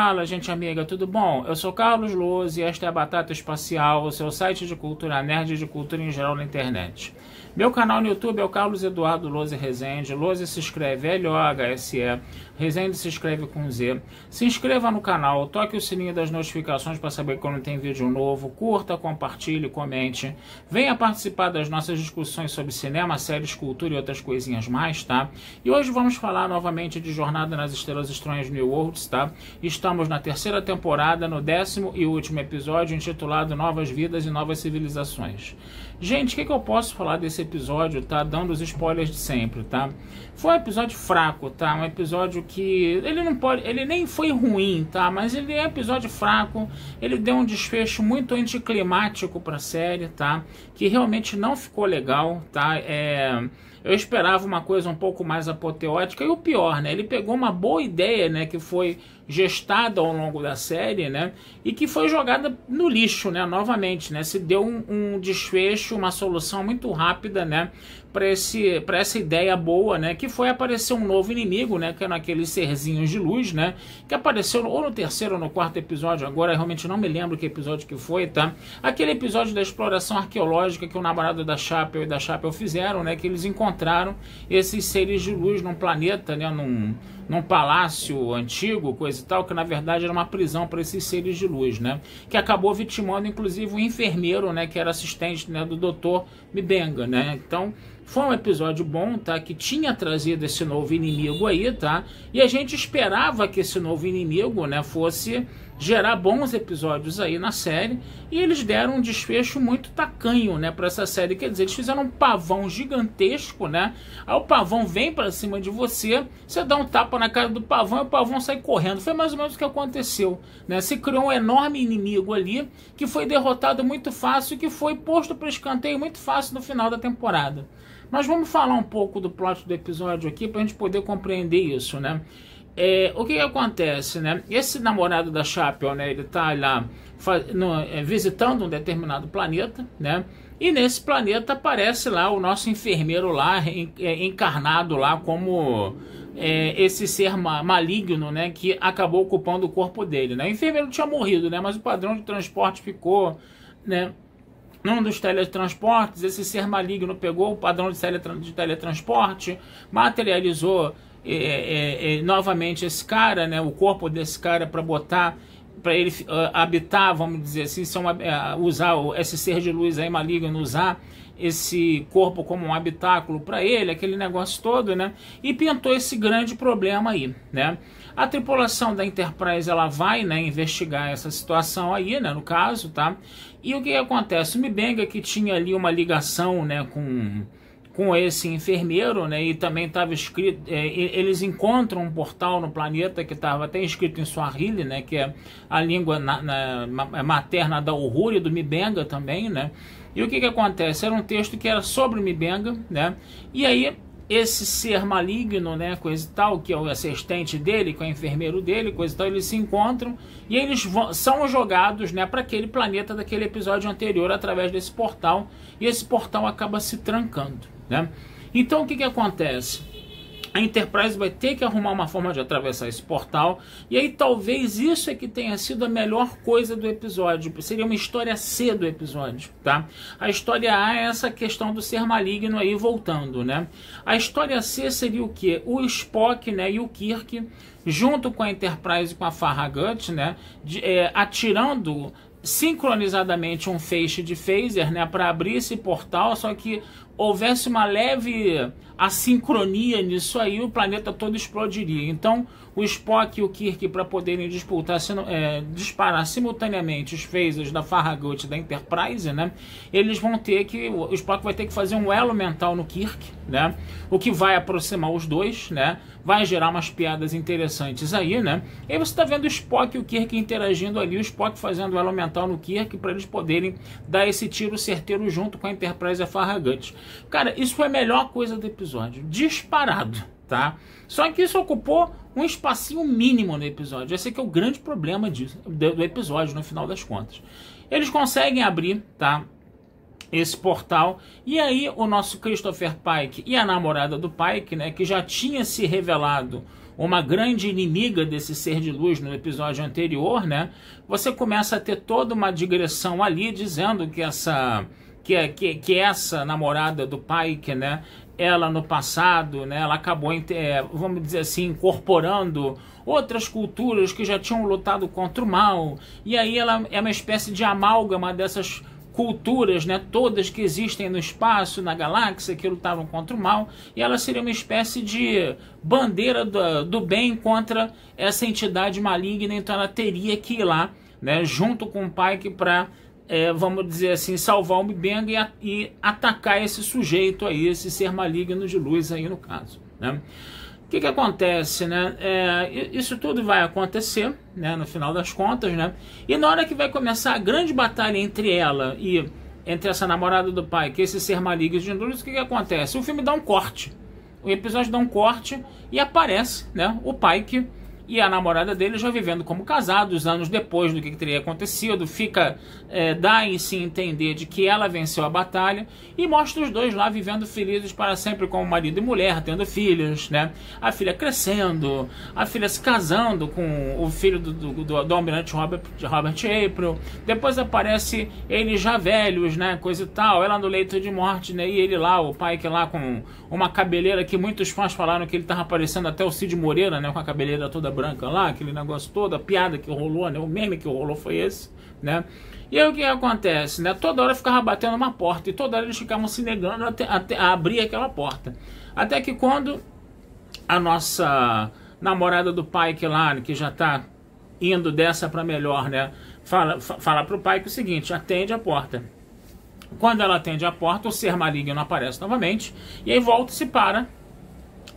Fala, gente amiga, tudo bom? Eu sou Carlos Lousa e esta é a Batata Espacial, o seu site de cultura nerd e de cultura em geral na internet. Meu canal no YouTube é o Carlos Eduardo Lousa Rezende. Lousa se escreve L-O-H-S-E, Rezende se escreve com Z. Se inscreva no canal, toque o sininho das notificações para saber quando tem vídeo novo, curta, compartilhe, comente. Venha participar das nossas discussões sobre cinema, séries, cultura e outras coisinhas mais, tá? E hoje vamos falar novamente de Jornada nas Estrelas Estranhas New Worlds, tá? Estamos na terceira temporada, no 10º e último episódio, intitulado Novas Vidas e Novas Civilizações. Gente, o que eu posso falar desse episódio, tá? Dando os spoilers de sempre, tá? Foi um episódio fraco, tá? Um episódio que ele nem foi ruim, tá? Mas ele é um episódio fraco, ele deu um desfecho muito anticlimático pra série, tá? Que realmente não ficou legal, tá? Eu esperava uma coisa um pouco mais apoteótica, e o pior, né? Ele pegou uma boa ideia, né? Que foi gestada ao longo da série, né? E que foi jogada no lixo, né? Novamente, né? Se deu um desfecho, uma solução muito rápida, né? Para essa ideia boa, né? Que foi aparecer um novo inimigo, né? Que eram aqueles serzinhos de luz, né? Que apareceu ou no terceiro ou no quarto episódio, agora eu realmente não me lembro que episódio que foi, tá? Aquele episódio da exploração arqueológica que o namorado da Chapel e da Chapel fizeram, né? Que eles encontraram esses seres de luz num planeta, né? Num palácio antigo, coisa e tal, que na verdade era uma prisão para esses seres de luz, né? Que acabou vitimando inclusive um enfermeiro, né? Que era assistente, né, do Dr. M'Benga, né? Então foi um episódio bom, tá? Que tinha trazido esse novo inimigo aí, tá? E a gente esperava que esse novo inimigo, né, fosse gerar bons episódios aí na série, e eles deram um desfecho muito tacanho, né, para essa série. Quer dizer, eles fizeram um pavão gigantesco, né? Aí o pavão vem para cima de você, você dá um tapa na cara do pavão e o pavão sai correndo. Foi mais ou menos o que aconteceu, né? Se criou um enorme inimigo ali que foi derrotado muito fácil, que foi posto para escanteio muito fácil no final da temporada. Mas vamos falar um pouco do plot do episódio aqui para a gente poder compreender isso, né? O que acontece, né? Esse namorado da Chapel, né? Ele tá lá visitando um determinado planeta, né? E nesse planeta aparece lá o nosso enfermeiro lá, encarnado lá como esse ser maligno, né? Que acabou ocupando o corpo dele, né? O enfermeiro tinha morrido, né? Mas o padrão de transporte ficou, né? Num dos teletransportes, esse ser maligno pegou o padrão de teletransporte, materializou novamente esse cara, né, o corpo desse cara, para botar, para ele habitar, vamos dizer assim, usar esse ser de luz aí maligno, usar esse corpo como um habitáculo para ele, aquele negócio todo, né? E pintou esse grande problema aí, né? A tripulação da Enterprise, ela vai, né, investigar essa situação aí, né, no caso, tá? E o que acontece? O M'Benga, que tinha ali uma ligação, né, com esse enfermeiro, né, e também estava escrito, eles encontram um portal no planeta que estava até escrito em Swahili, né, que é a língua materna da Uhura e do M'Benga também, né? E o que acontece? Era um texto que era sobre o M'Benga, né? E aí esse ser maligno, né, coisa e tal, que é o assistente dele, que é o enfermeiro dele, coisa e tal, eles se encontram e eles são jogados, né, para aquele planeta daquele episódio anterior através desse portal, e esse portal acaba se trancando, né? Então o que acontece? A Enterprise vai ter que arrumar uma forma de atravessar esse portal, e aí talvez isso é que tenha sido a melhor coisa do episódio. Seria uma história C do episódio, tá? A história A é essa questão do ser maligno aí voltando, né? A história C seria o quê? O Spock, né, e o Kirk, junto com a Enterprise e com a Farragut, né, atirando sincronizadamente um feixe de phaser, né, para abrir esse portal, só que houvesse uma leve assincronia nisso aí, o planeta todo explodiria. Então o Spock e o Kirk, para poderem disparar simultaneamente os phasers da Farragut e da Enterprise, né, eles vão ter que, o Spock vai ter que fazer um elo mental no Kirk, né, o que vai aproximar os dois, né, vai gerar umas piadas interessantes aí, né. E aí você está vendo o Spock e o Kirk interagindo ali, o Spock fazendo o elo mental no Kirk para eles poderem dar esse tiro certeiro junto com a Enterprise e a Farragut. Cara, isso foi a melhor coisa do episódio, disparado, tá? Só que isso ocupou um espacinho mínimo no episódio. Esse aqui é o grande problema do episódio, no final das contas. Eles conseguem abrir, tá, esse portal, e aí o nosso Christopher Pike e a namorada do Pike, né, que já tinha se revelado uma grande inimiga desse ser de luz no episódio anterior, né? Você começa a ter toda uma digressão ali dizendo que essa namorada do Pike, né? Ela no passado, né? Ela acabou, vamos dizer assim, incorporando outras culturas que já tinham lutado contra o mal. E aí ela é uma espécie de amálgama dessas culturas, né, todas que existem no espaço, na galáxia, que lutavam contra o mal, e ela seria uma espécie de bandeira do bem contra essa entidade maligna. Então ela teria que ir lá, né, junto com o Pike para, vamos dizer assim, salvar o M'Benga e atacar esse sujeito aí, esse ser maligno de luz aí no caso, né? O que acontece, né? Isso tudo vai acontecer, né, no final das contas, né? E na hora que vai começar a grande batalha entre ela e entre essa namorada do pai, que é esse ser maligno de luz, o que acontece? O filme dá um corte. O episódio dá um corte e aparece, né, o Pike e a namorada dele já vivendo como casados anos depois do que teria acontecido. Dá em si entender de que ela venceu a batalha e mostra os dois lá vivendo felizes para sempre como marido e mulher, tendo filhos, né? A filha crescendo, a filha se casando com o filho do almirante Robert April. Depois aparece eles já velhos, né? Coisa e tal, ela no leito de morte, né? E ele lá, o Pike lá com uma cabeleira que muitos fãs falaram que ele estava parecendo até o Cid Moreira, né? Com a cabeleira toda branca lá, aquele negócio todo, a piada que rolou, né? O meme que rolou foi esse, né? E aí o que acontece, né? Toda hora ficava batendo uma porta e toda hora eles ficavam se negando a abrir aquela porta. Até que quando a nossa namorada do Pike lá, que já tá indo dessa para melhor, né? Fala pro Pike o seguinte: atende a porta. Quando ela atende a porta, o ser maligno aparece novamente e aí volta-se para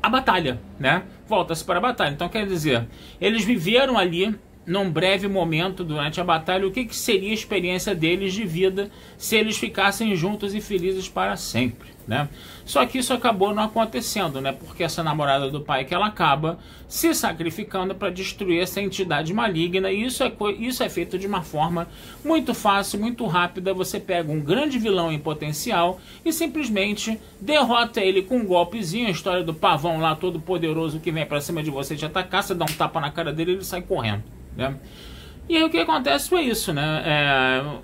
a batalha, né? Volta-se para a batalha. Então, quer dizer, eles viveram ali, num breve momento durante a batalha, o que seria a experiência deles de vida se eles ficassem juntos e felizes para sempre, né? Só que isso acabou não acontecendo, né? Porque essa namorada do pai, ela acaba se sacrificando para destruir essa entidade maligna, e isso é feito de uma forma muito fácil, muito rápida. Você pega um grande vilão em potencial e simplesmente derrota ele com um golpezinho, a história do pavão lá todo poderoso que vem para cima de você te atacar, você dá um tapa na cara dele e ele sai correndo, né? E aí o que acontece foi isso, né?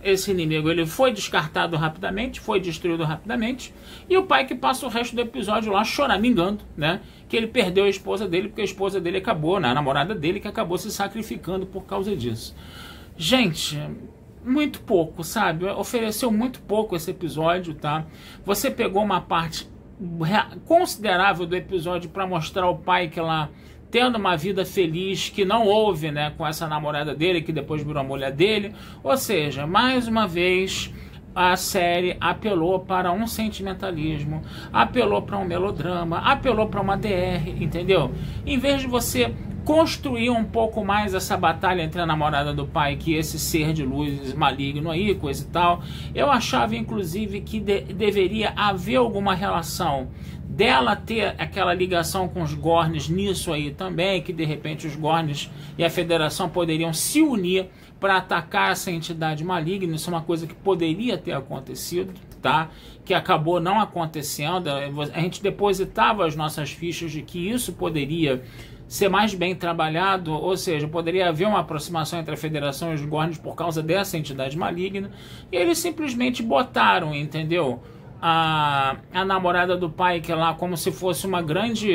Esse inimigo ele foi descartado rapidamente, foi destruído rapidamente, e o pai que passa o resto do episódio lá choramingando, né? Que ele perdeu a esposa dele, porque a esposa dele acabou, né? A namorada dele que acabou se sacrificando por causa disso. Gente, muito pouco, sabe? Ofereceu muito pouco esse episódio, tá? Você pegou uma parte considerável do episódio para mostrar o pai que lá tendo uma vida feliz que não houve, né, com essa namorada dele, que depois virou a mulher dele. Ou seja, mais uma vez a série apelou para um sentimentalismo, apelou para um melodrama, apelou para uma DR, entendeu? Em vez de você construir um pouco mais essa batalha entre a namorada do pai e esse ser de luz maligno aí, coisa e tal, eu achava inclusive que deveria haver alguma relação dela ter aquela ligação com os Gorns nisso aí também, que de repente os Gorns e a Federação poderiam se unir para atacar essa entidade maligna. Isso é uma coisa que poderia ter acontecido, tá? Que acabou não acontecendo. A gente depositava as nossas fichas de que isso poderia ser mais bem trabalhado, ou seja, poderia haver uma aproximação entre a Federação e os Gorns por causa dessa entidade maligna, e eles simplesmente botaram, entendeu? A namorada do pai, que é lá como se fosse uma grande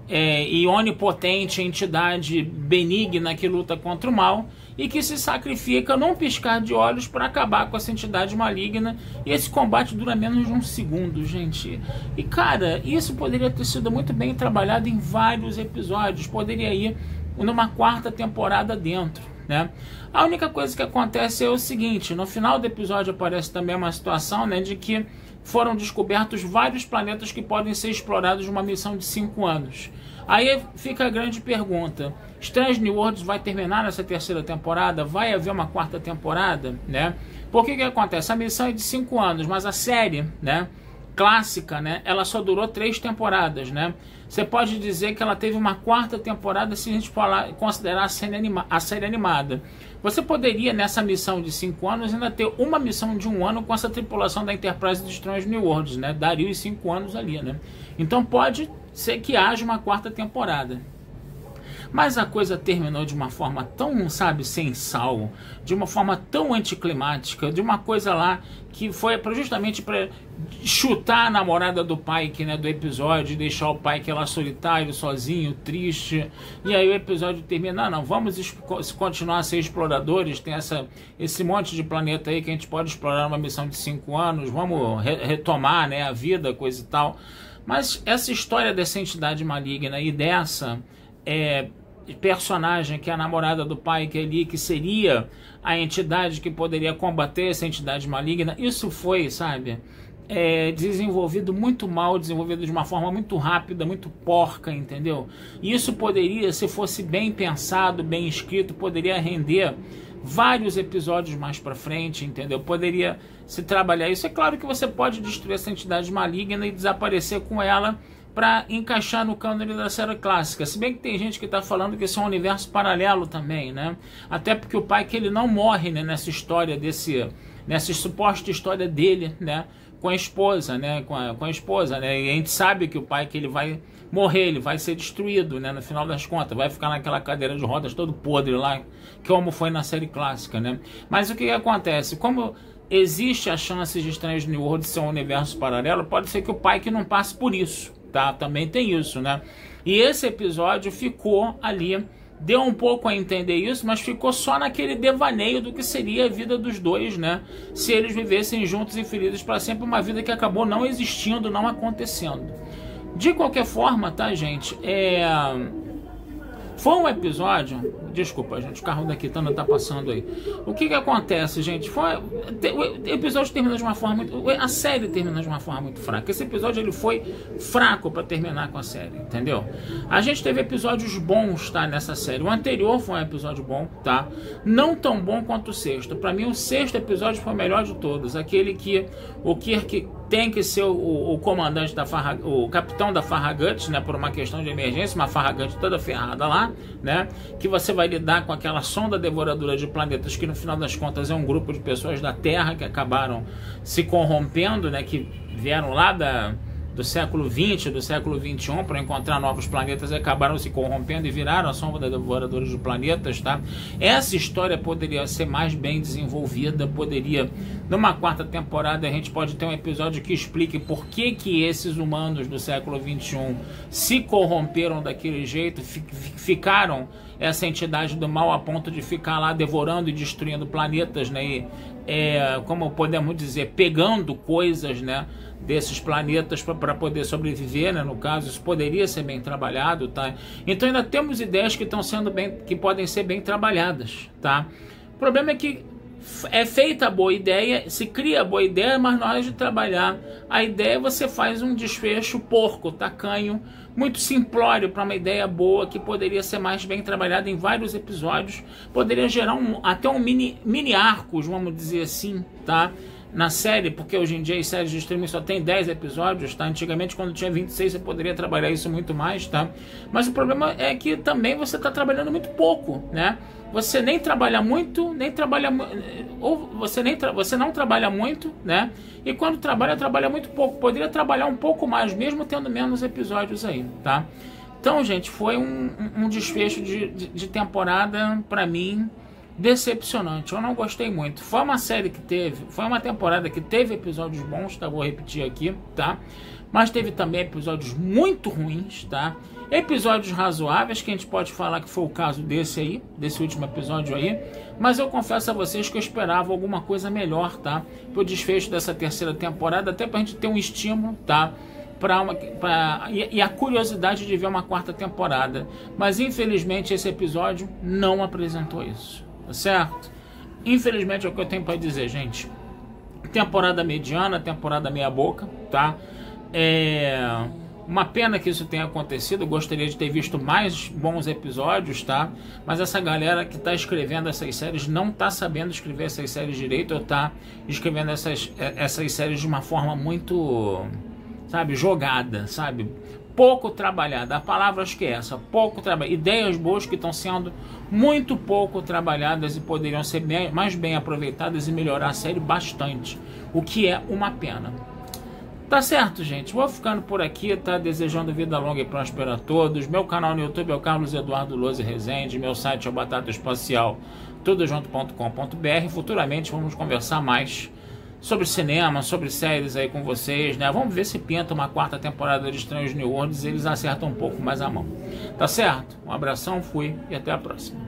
e onipotente entidade benigna que luta contra o mal e que se sacrifica num piscar de olhos para acabar com essa entidade maligna, e esse combate dura menos de um segundo, gente. E cara, isso poderia ter sido muito bem trabalhado em vários episódios, poderia ir numa quarta temporada dentro, né? A única coisa que acontece é o seguinte: no final do episódio aparece também uma situação, né, de que foram descobertos vários planetas que podem ser explorados numa missão de 5 anos. Aí fica a grande pergunta: Strange New Worlds vai terminar nessa terceira temporada? Vai haver uma quarta temporada, né? Por que acontece? A missão é de 5 anos, mas a série, né, clássica, né, ela só durou 3 temporadas, né? Você pode dizer que ela teve uma quarta temporada se a gente considerar a série animada. Você poderia, nessa missão de 5 anos, ainda ter uma missão de 1 ano com essa tripulação da Enterprise de Strange New Worlds, né? Daria os 5 anos ali, né? Então pode ser que haja uma quarta temporada. mas a coisa terminou de uma forma tão, sabe, sem sal, de uma forma tão anticlimática, de uma coisa lá que foi justamente para chutar a namorada do Pike, né, do episódio, e deixar o Pike lá solitário, sozinho, triste. E aí o episódio termina, não, vamos continuar a ser exploradores, tem esse monte de planeta aí que a gente pode explorar numa missão de 5 anos, vamos retomar, né, a vida, coisa e tal. Mas essa história dessa entidade maligna e dessa personagem que é a namorada do Pike ali, que seria a entidade que poderia combater essa entidade maligna, isso foi, sabe, desenvolvido muito mal, desenvolvido de uma forma muito rápida, muito porca, entendeu? E isso poderia, se fosse bem pensado, bem escrito, poderia render vários episódios mais pra frente, entendeu? Poderia se trabalhar isso. É claro que você pode destruir essa entidade maligna e desaparecer com ela para encaixar no cânone da série clássica. Se bem que tem gente que está falando que isso é um universo paralelo também, né? Até porque o Pike, ele não morre, né, nessa história nessa suposta história dele, né, com a esposa, né, com a esposa, né? E a gente sabe que o Pike, ele vai morrer, ele vai ser destruído, né, no final das contas, vai ficar naquela cadeira de rodas todo podre lá, como foi na série clássica, né? Mas o que acontece? Como existe a chance de Strange New World ser um universo paralelo, pode ser que o Pike não passe por isso. Tá? Também tem isso, né? E esse episódio ficou ali, deu um pouco a entender isso, mas ficou só naquele devaneio do que seria a vida dos dois, né? Se eles vivessem juntos e felizes para sempre, uma vida que acabou não existindo, não acontecendo. De qualquer forma, tá, gente? Foi um episódio... Desculpa, gente, o carro daqui tá passando aí. O que acontece, gente? O episódio termina de uma forma muito... A série termina de uma forma muito fraca. Esse episódio, ele foi fraco para terminar com a série, entendeu? A gente teve episódios bons, tá, nessa série. O anterior foi um episódio bom, tá? Não tão bom quanto o sexto. Para mim, o sexto episódio foi o melhor de todos. Aquele que o Kirk tem que ser o comandante da o capitão da Farragut, né, por uma questão de emergência, uma Farragut toda ferrada lá, né, que você vai lidar com aquela sonda devoradora de planetas, que no final das contas é um grupo de pessoas da Terra que acabaram se corrompendo, né, que vieram lá do século XX, do século XXI, para encontrar novos planetas, e acabaram se corrompendo e viraram a sonda devoradora de planetas, tá? Essa história poderia ser mais bem desenvolvida, poderia, numa quarta temporada, a gente pode ter um episódio que explique por que esses humanos do século XXI se corromperam daquele jeito, ficaram essa entidade do mal a ponto de ficar lá devorando e destruindo planetas, né? E, como podemos dizer, pegando coisas, né, desses planetas para poder sobreviver, né? No caso, isso poderia ser bem trabalhado, tá? Então ainda temos ideias que estão sendo que podem ser bem trabalhadas, tá? O problema é que é feita a boa ideia, se cria a boa ideia, mas na hora de trabalhar a ideia, você faz um desfecho porco, tacanho, muito simplório para uma ideia boa que poderia ser mais bem trabalhada em vários episódios, poderia gerar até um mini arcos, vamos dizer assim, tá? Na série, porque hoje em dia as séries de streaming só tem 10 episódios, tá? Antigamente, quando tinha 26, você poderia trabalhar isso muito mais, tá? Mas o problema é que também você está trabalhando muito pouco, né? Você nem trabalha muito, ou você não trabalha muito, né? E quando trabalha muito pouco. Poderia trabalhar um pouco mais, mesmo tendo menos episódios aí, tá? Então, gente, foi um desfecho de temporada, pra mim, decepcionante. Eu não gostei muito. Foi uma série que foi uma temporada que teve episódios bons, tá? Vou repetir aqui, tá? Mas teve também episódios muito ruins, tá? Episódios razoáveis, que a gente pode falar que foi o caso desse último episódio aí. Mas eu confesso a vocês que eu esperava alguma coisa melhor, tá? Pro desfecho dessa terceira temporada, até pra gente ter um estímulo, tá? E a curiosidade de ver uma quarta temporada. Mas infelizmente esse episódio não apresentou isso, tá certo? Infelizmente é o que eu tenho para dizer, gente. Temporada mediana, temporada meia boca, tá? Uma pena que isso tenha acontecido. Eu gostaria de ter visto mais bons episódios, tá? Mas essa galera que tá escrevendo essas séries não tá sabendo escrever essas séries direito, ou tá escrevendo essas séries de uma forma muito, sabe, jogada, sabe? Pouco trabalhada. A palavra acho que é essa, pouco trabalhada. Ideias boas que estão sendo muito pouco trabalhadas e poderiam ser mais bem aproveitadas e melhorar a série bastante, o que é uma pena. Tá certo, gente? Vou ficando por aqui, tá? Desejando vida longa e próspera a todos. Meu canal no YouTube é o Carlos Eduardo Lose Rezende. Meu site é o Batata Espacial, tudojunto.com.br. Futuramente vamos conversar mais sobre cinema, sobre séries aí com vocês, né? Vamos ver se pinta uma 4ª temporada de Estranhos New Worlds e eles acertam um pouco mais a mão. Tá certo? Um abração, fui e até a próxima.